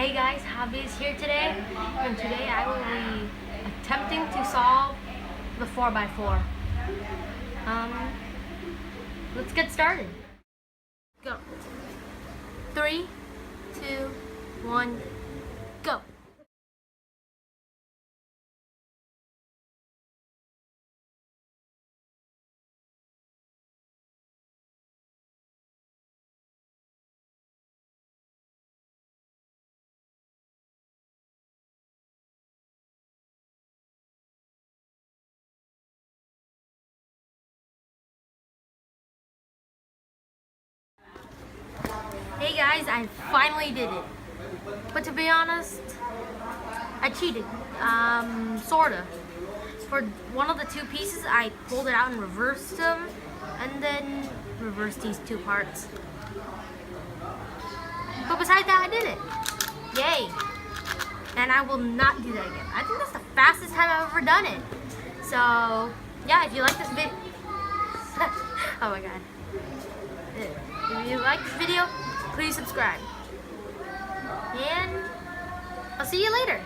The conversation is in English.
Hey guys, Hobby is here today, and today I will be attempting to solve the 4x4. Let's get started. Go. 3, 2, 1, go. Hey guys, I finally did it. But to be honest, I cheated. Sorta. For one of the two pieces, I pulled it out and reversed them, and then reversed these two parts. But besides that, I did it. Yay. And I will not do that again. I think that's the fastest time I've ever done it. So, yeah, if you like this video... oh my god. If you like this video, please subscribe. And I'll see you later.